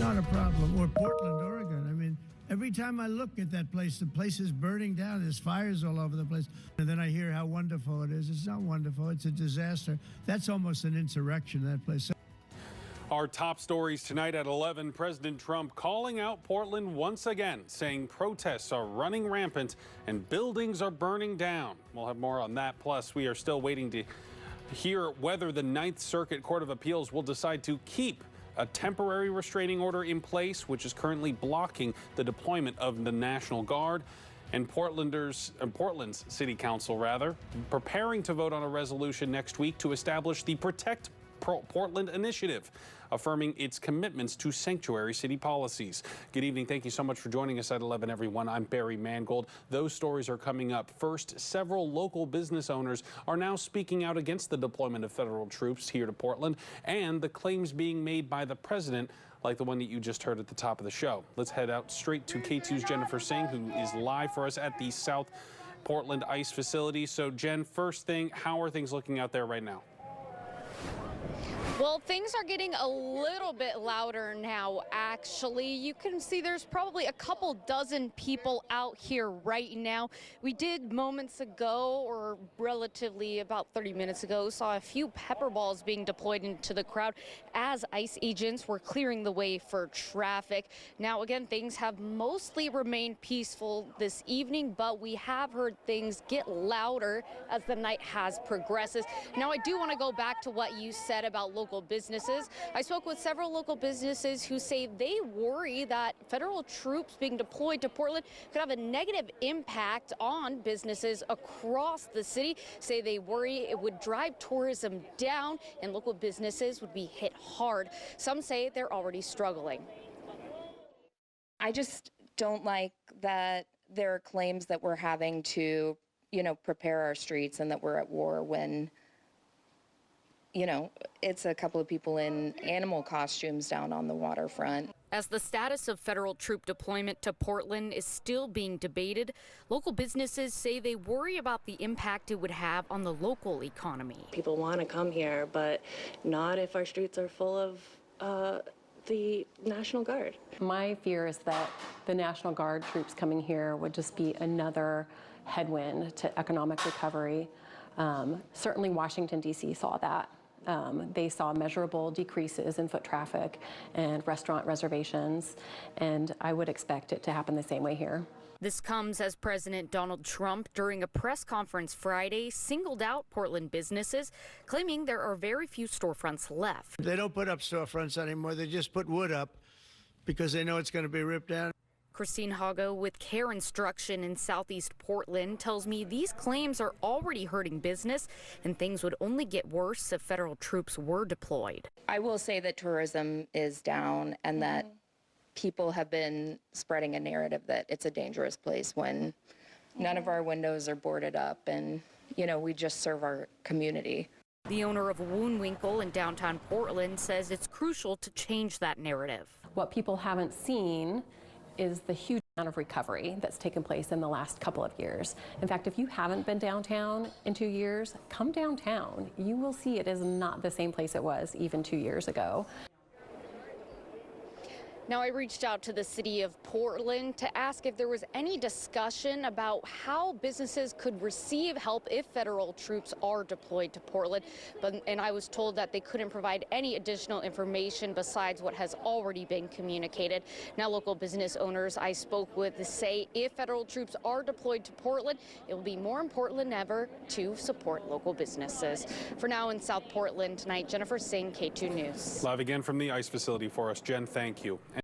not a problem. Or Portland, Oregon. I mean, every time I look at that place, the place is burning down. There's fires all over the place. And then I hear how wonderful it is. It's not wonderful. It's a disaster. That's almost an insurrection, that place. Our top stories tonight at 11, President Trump calling out Portland once again, saying protests are running rampant and buildings are burning down. We'll have more on that. Plus, we are still waiting to hear whether the Ninth Circuit Court of Appeals will decide to keep a temporary restraining order in place, which is currently blocking the deployment of the National Guard. And Portland's City Council, preparing to vote on a resolution next week to establish the Protect Portland initiative, affirming its commitments to sanctuary city policies. Good evening. Thank you so much for joining us at 11, everyone. I'm Barry Mangold. Those stories are coming up. First, several local business owners are now speaking out against the deployment of federal troops here to Portland and the claims being made by the president, like the one that you just heard at the top of the show. Let's head out straight to K2's Jennifer Singh, who is live for us at the South Portland ICE facility. So, Jen, first thing, how are things looking out there right now? Well, things are getting a little bit louder now, actually. You can see there's probably a couple dozen people out here right now. We did moments ago, or relatively about 30 minutes ago, saw a few pepper balls being deployed into the crowd as ICE agents were clearing the way for traffic. Now, again, things have mostly remained peaceful this evening, but we have heard things get louder as the night has progresses. Now, I do want to go back to what you said about local businesses. I spoke with several local businesses who say they worry that federal troops being deployed to Portland could have a negative impact on businesses across the city. Say they worry it would drive tourism down and local businesses would be hit hard. Some say they're already struggling. I just don't like that there are claims that we're having to, prepare our streets and that we're at war when it's a couple of people in animal costumes down on the waterfront. As the status of federal troop deployment to Portland is still being debated, local businesses say they worry about the impact it would have on the local economy. People want to come here, but not if our streets are full of the National Guard. My fear is that the National Guard troops coming here would just be another headwind to economic recovery. Certainly Washington, D.C. saw that. They saw measurable decreases in foot traffic and restaurant reservations, and I would expect it to happen the same way here. This comes as President Donald Trump, during a press conference Friday, singled out Portland businesses, claiming there are very few storefronts left. They don't put up storefronts anymore. They just put wood up because they know it's going to be ripped down. Christine Hago with Care Instruction in Southeast Portland tells me these claims are already hurting business and things would only get worse if federal troops were deployed. I will say that tourism is down and that people have been spreading a narrative that it's a dangerous place when none of our windows are boarded up and, we just serve our community. The owner of Woonwinkle in downtown Portland says it's crucial to change that narrative. What people haven't seen is the huge amount of recovery that's taken place in the last couple of years. In fact, if you haven't been downtown in 2 years, come downtown. You will see it is not the same place it was even 2 years ago. Now, I reached out to the city of Portland to ask if there was any discussion about how businesses could receive help if federal troops are deployed to Portland, and I was told that they couldn't provide any additional information besides what has already been communicated. Now, local business owners I spoke with say if federal troops are deployed to Portland, it will be more important than ever to support local businesses. For now, in South Portland tonight, Jennifer Singh, K2 News. Live again from the ICE facility for us. Jen, thank you.